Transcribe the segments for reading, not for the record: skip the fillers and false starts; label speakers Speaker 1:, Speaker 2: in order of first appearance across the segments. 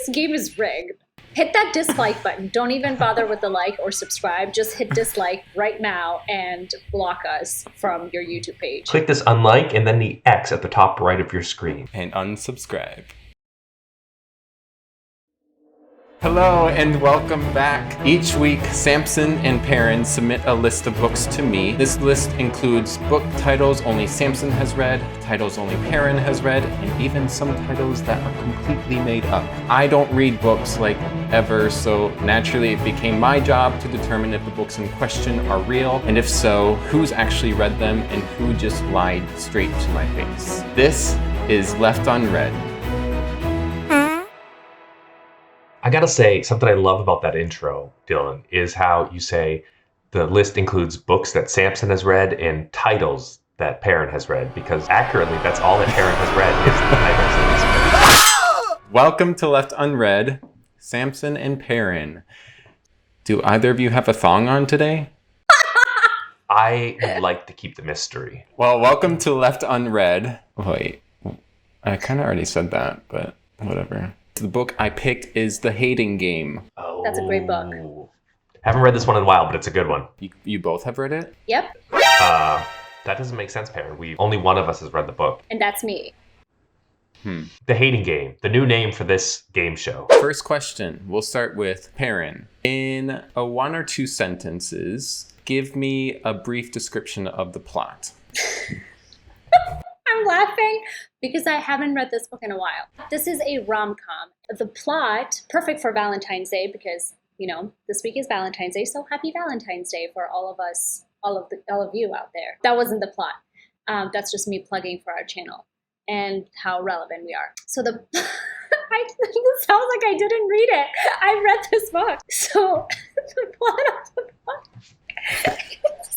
Speaker 1: this game is rigged. Hit that dislike button. Don't even bother with the like or subscribe. Just hit dislike right now and block us from your YouTube page.
Speaker 2: Click this unlike and then the X at the top right of your screen.
Speaker 3: And unsubscribe. Hello and welcome back. Each week, Samson and Paran submit a list of books to me. This list includes book titles only Samson has read, titles only Paran has read, and even some titles that are completely made up. I don't read books like ever, so naturally it became my job to determine if the books in question are real, and if so, who's actually read them and who just lied straight to my face. This is Left Unread.
Speaker 2: I gotta say, something I love about that intro, Dillon, is how you say the list includes books that Samson has read and titles that Paran has read, because accurately, that's all that Paran has read is the titles of these books.
Speaker 3: Welcome to Left Unread, Samson and Paran. Do either of you have a thong on today?
Speaker 2: I would like to keep the mystery.
Speaker 3: Well, welcome to Left Unread. Wait, I kind of already said that, but whatever. The book I picked is The Hating Game.
Speaker 2: Oh,
Speaker 1: That's a great book.
Speaker 2: Haven't read this one in a while, but it's a good one.
Speaker 3: You both have read it?
Speaker 1: Yep.
Speaker 2: That doesn't make sense, Paran. Only one of us has read the book.
Speaker 1: And that's me.
Speaker 2: The Hating Game, the new name for this game show.
Speaker 3: First question, we'll start with Paran. In a 1 or 2 sentences, give me a brief description of the plot.
Speaker 1: I'm laughing because I haven't read this book in a while. This is a rom-com. The plot, perfect for Valentine's Day because, this week is Valentine's Day, so happy Valentine's Day for all of us, all of you out there. That wasn't the plot. That's just me plugging for our channel and how relevant we are. So it sounds like I didn't read it. I read this book. So the plot of the book.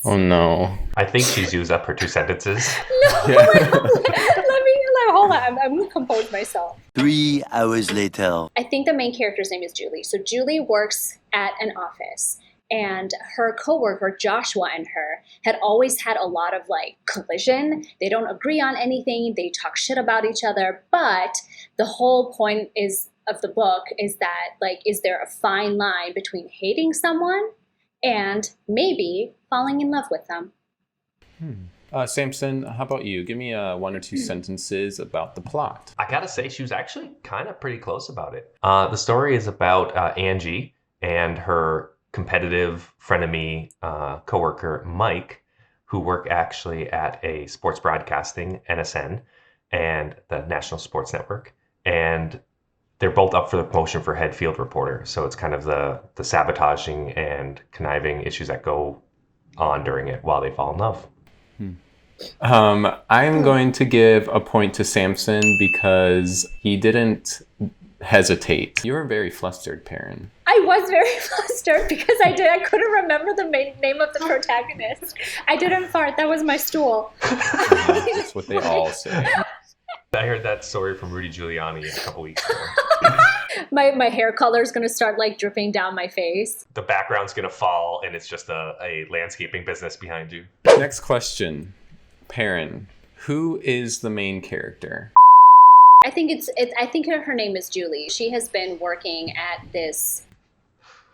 Speaker 3: Oh no.
Speaker 2: I think she's used up her 2 sentences.
Speaker 1: No,
Speaker 3: Yeah.
Speaker 1: hold on. I'm going to compose myself.
Speaker 4: 3 hours later.
Speaker 1: I think the main character's name is Julie. So Julie works at an office, and her coworker, Joshua, and her had always had a lot of collision. They don't agree on anything. They talk shit about each other. But the whole point of the book is that, is there a fine line between hating someone and maybe falling in love with them?
Speaker 3: Samson, how about you? Give me 1 or 2 sentences about the plot.
Speaker 2: I gotta say, she was actually kind of pretty close about it. The story is about Angie and her competitive frenemy coworker, Mike, who work actually at a sports broadcasting, NSN, and the National Sports Network. And they're both up for the promotion for head field reporter. So it's kind of the sabotaging and conniving issues that go on during it while they fall in love.
Speaker 3: I'm going to give a point to Samson because he didn't hesitate. You were very flustered, Paran.
Speaker 1: I was very flustered because I couldn't remember the name of the protagonist. I didn't fart. That was my stool.
Speaker 3: That's what they all say.
Speaker 2: I heard that story from Rudy Giuliani a couple weeks ago.
Speaker 1: My hair color is going to start dripping down my face.
Speaker 2: The background's going to fall and it's just a landscaping business behind you.
Speaker 3: Next question. Paran, who is the main character?
Speaker 1: I think I think her name is Julie. She has been working at this,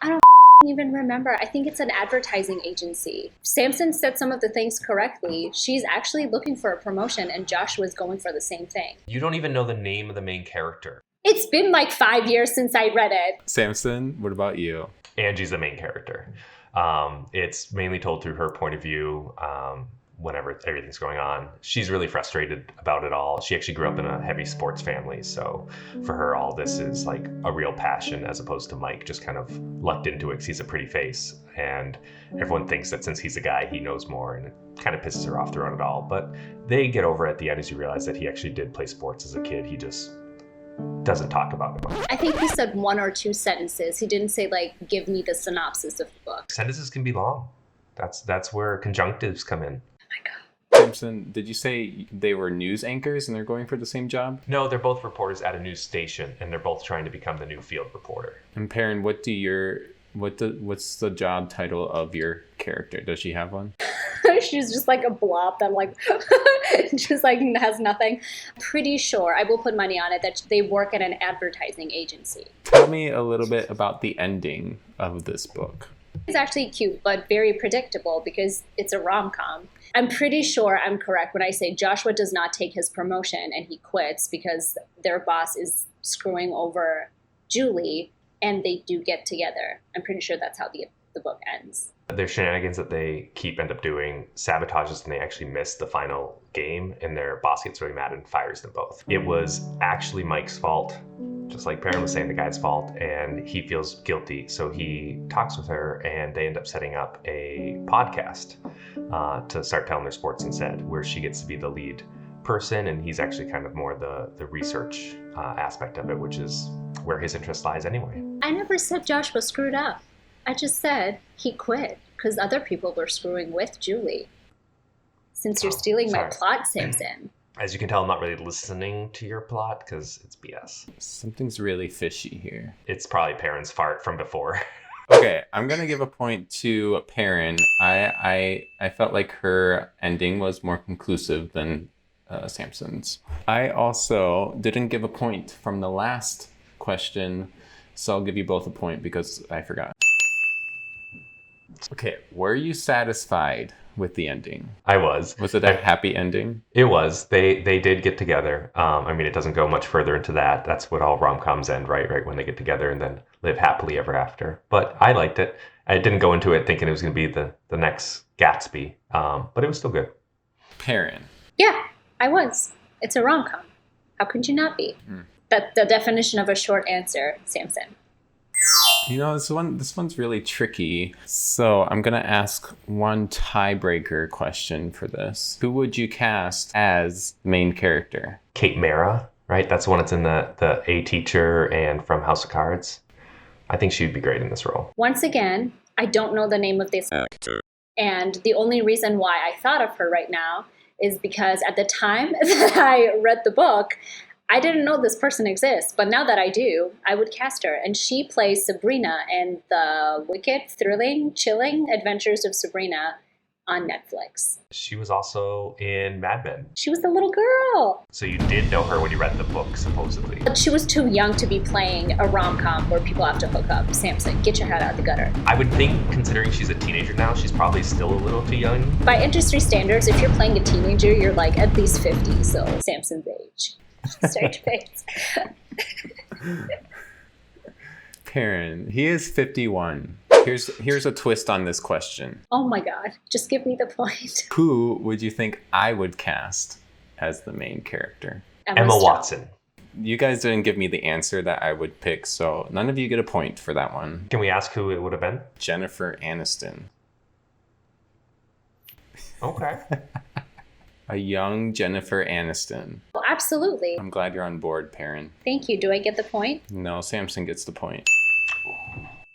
Speaker 1: I don't even remember. I think it's an advertising agency. Samson said some of the things correctly. She's actually looking for a promotion and Joshua's going for the same thing.
Speaker 2: You don't even know the name of the main character.
Speaker 1: It's been 5 years since I read it.
Speaker 3: Samson, what about you?
Speaker 2: Angie's the main character. It's mainly told through her point of view. Whenever everything's going on, she's really frustrated about it all. She actually grew up in a heavy sports family, so for her all this is a real passion, as opposed to Mike just kind of lucked into it because he's a pretty face, and everyone thinks that since he's a guy he knows more, and it kind of pisses her off throughout it all. But they get over it at the end as you realize that he actually did play sports as a kid. He just doesn't talk about it.
Speaker 1: I think he said 1 or 2 sentences. He didn't say give me the synopsis of the book.
Speaker 2: Sentences can be long. That's where conjunctives come in.
Speaker 3: Samson, did you say they were news anchors and they're going for the same job?
Speaker 2: No, they're both reporters at a news station, and they're both trying to become the new field reporter.
Speaker 3: And Paran, what's the job title of your character? Does she have one?
Speaker 1: She's just like a blob that like just like has nothing. Pretty sure, I will put money on it, that they work at an advertising agency.
Speaker 3: Tell me a little bit about the ending of this book.
Speaker 1: It's actually cute, but very predictable because it's a rom-com. I'm pretty sure I'm correct when I say Joshua does not take his promotion and he quits because their boss is screwing over Julie, and they do get together. I'm pretty sure that's how the book ends.
Speaker 2: Their shenanigans that they end up doing sabotages, and they actually miss the final game, and their boss gets really mad and fires them both. It was actually Mike's fault, just like Paran was saying, the guy's fault, and he feels guilty. So he talks with her, and they end up setting up a podcast to start telling their sports instead, where she gets to be the lead person, and he's actually kind of more the research aspect of it, which is where his interest lies anyway.
Speaker 1: I never said Joshua screwed up. I just said he quit because other people were screwing with Julie. Since you're stealing my plot, Samson.
Speaker 2: As you can tell, I'm not really listening to your plot because it's BS.
Speaker 3: Something's really fishy here.
Speaker 2: It's probably Paran's fart from before.
Speaker 3: Okay, I'm gonna give a point to Paran. I felt like her ending was more conclusive than Samson's. I also didn't give a point from the last question, so I'll give you both a point because I forgot. Okay, were you satisfied with the ending?
Speaker 2: I was.
Speaker 3: Was it a happy ending?
Speaker 2: It was. They did get together. I mean, it doesn't go much further into that. That's what all rom-coms end, right? Right when they get together and then live happily ever after. But I liked it. I didn't go into it thinking it was going to be the next Gatsby, but it was still good.
Speaker 3: Paran.
Speaker 1: Yeah, I was. It's a rom-com. How could you not be? That's the definition of a short answer, Samson.
Speaker 3: You know, this one's really tricky. So I'm gonna ask one tiebreaker question for this. Who would you cast as the main character?
Speaker 2: Kate Mara, right? That's the one that's in the A Teacher and from House of Cards. I think she would be great in this role.
Speaker 1: Once again, I don't know the name of this actor. And the only reason why I thought of her right now is because at the time that I read the book, I didn't know this person exists, but now that I do, I would cast her. And she plays Sabrina in the wicked, thrilling, chilling adventures of Sabrina on Netflix.
Speaker 2: She was also in Mad Men.
Speaker 1: She was the little girl.
Speaker 2: So you did know her when you read the book, supposedly.
Speaker 1: But she was too young to be playing a rom-com where people have to hook up. Samson, get your head out of the gutter.
Speaker 2: I would think, considering she's a teenager now, she's probably still a little too young.
Speaker 1: By industry standards, if you're playing a teenager, you're like at least 50, so Samson's age. Start your face.
Speaker 3: Paran, he is 51. Here's a twist on this question.
Speaker 1: Oh my god, just give me the point.
Speaker 3: Who would you think I would cast as the main character?
Speaker 2: Emma Watson.
Speaker 3: You guys didn't give me the answer that I would pick, so none of you get a point for that one.
Speaker 2: Can we ask who it would have been?
Speaker 3: Jennifer Aniston.
Speaker 2: Okay.
Speaker 3: A young Jennifer Aniston.
Speaker 1: Well, absolutely.
Speaker 3: I'm glad you're on board, Paran.
Speaker 1: Thank you. Do I get the point?
Speaker 3: No, Samson gets the point.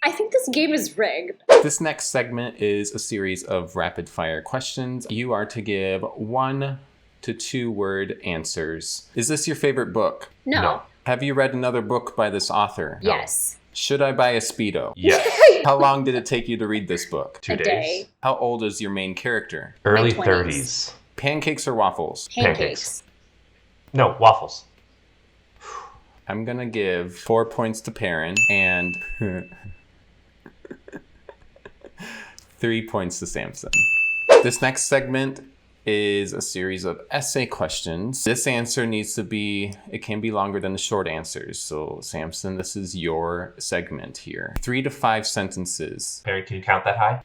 Speaker 1: I think this game is rigged.
Speaker 3: This next segment is a series of rapid fire questions. You are to give 1 to 2 word answers. Is this your favorite book?
Speaker 1: No.
Speaker 3: Have you read another book by this author?
Speaker 1: Yes.
Speaker 3: Should I buy a Speedo?
Speaker 2: Yes.
Speaker 3: How long did it take you to read this book?
Speaker 2: 2
Speaker 1: A
Speaker 2: days.
Speaker 1: day.
Speaker 3: How old is your main character?
Speaker 2: Early
Speaker 1: My 20s.
Speaker 2: 30s.
Speaker 3: Pancakes or waffles?
Speaker 1: Pancakes.
Speaker 2: No, waffles.
Speaker 3: I'm gonna give 4 points to Paran and 3 points to Samson. This next segment is a series of essay questions. This answer needs to be, it can be longer than the short answers. So Samson, this is your segment here. 3 to 5 sentences.
Speaker 2: Perry, can you count that high?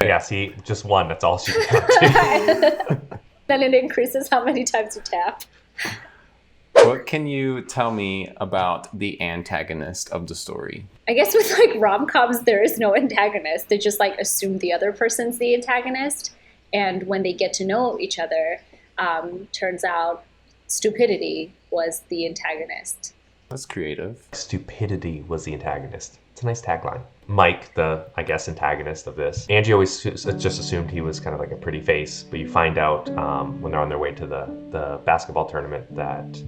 Speaker 2: Yeah, see, just 1. That's all she can count to.
Speaker 1: Then it increases how many times you tap.
Speaker 3: What can you tell me about the antagonist of the story?
Speaker 1: I guess with like rom-coms, there is no antagonist. They just like assume the other person's the antagonist. And when they get to know each other, turns out stupidity was the antagonist.
Speaker 3: That's creative.
Speaker 2: Stupidity was the antagonist. It's a nice tagline. Mike, the, I guess, antagonist of this. Angie always just assumed he was kind of like a pretty face, but you find out when they're on their way to the basketball tournament that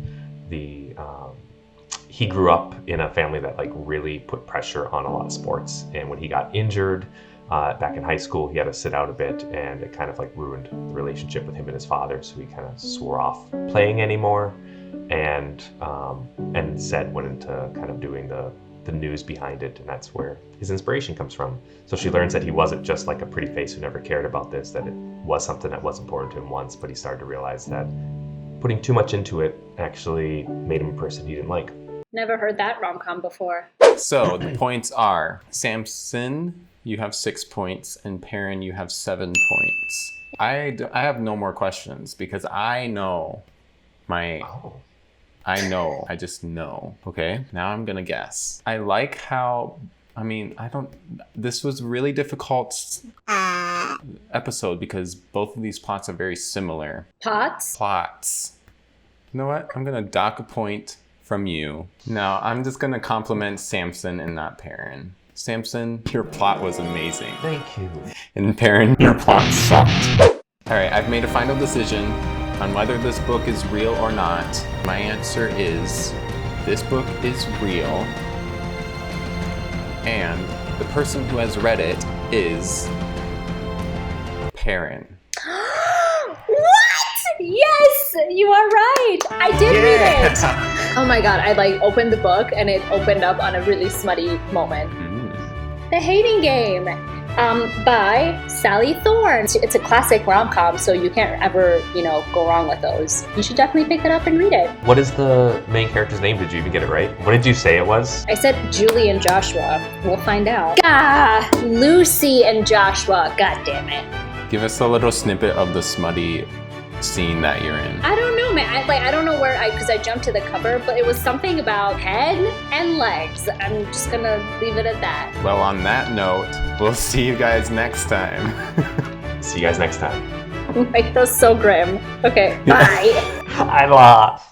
Speaker 2: he grew up in a family that like really put pressure on a lot of sports. And when he got injured, back in high school, he had to sit out a bit, and it kind of like ruined the relationship with him and his father. So he kind of swore off playing anymore, and instead went into kind of doing the news behind it, and that's where his inspiration comes from. So she learns that he wasn't just like a pretty face who never cared about this, that it was something that was important to him once, but he started to realize that putting too much into it actually made him a person he didn't like.
Speaker 1: Never heard that rom-com before.
Speaker 3: So the points are Samson, you have 6 points, and Paran, you have 7 points. I have no more questions because I know I just know. Okay, now I'm gonna guess. I like how, this was really difficult episode because both of these plots are very similar. Plots. You know what? I'm gonna dock a point from you. Now, I'm just gonna compliment Samson and not Paran. Samson, your plot was amazing.
Speaker 2: Thank you.
Speaker 3: And Paran, your plot sucked. All right, I've made a final decision on whether this book is real or not. My answer is this book is real, and the person who has read it is Paran.
Speaker 1: What? Yes, you are right. I did read it. Oh my god, I opened the book and it opened up on a really smutty moment. The Hating Game. By Sally Thorne. It's a classic rom-com, so you can't ever, go wrong with those. You should definitely pick it up and read it.
Speaker 2: What is the main character's name? Did you even get it right? What did you say it was?
Speaker 1: I said Julie and Joshua. We'll find out. Lucy and Joshua. God damn it.
Speaker 3: Give us a little snippet of the smutty scene that you're in.
Speaker 1: I don't know, man. I don't know because I jumped to the cover, but it was something about head and legs. I'm just gonna leave it at that.
Speaker 3: Well, on that note, we'll see you guys next time.
Speaker 2: See you guys next time.
Speaker 1: That was so grim. Okay, bye.
Speaker 2: I lost.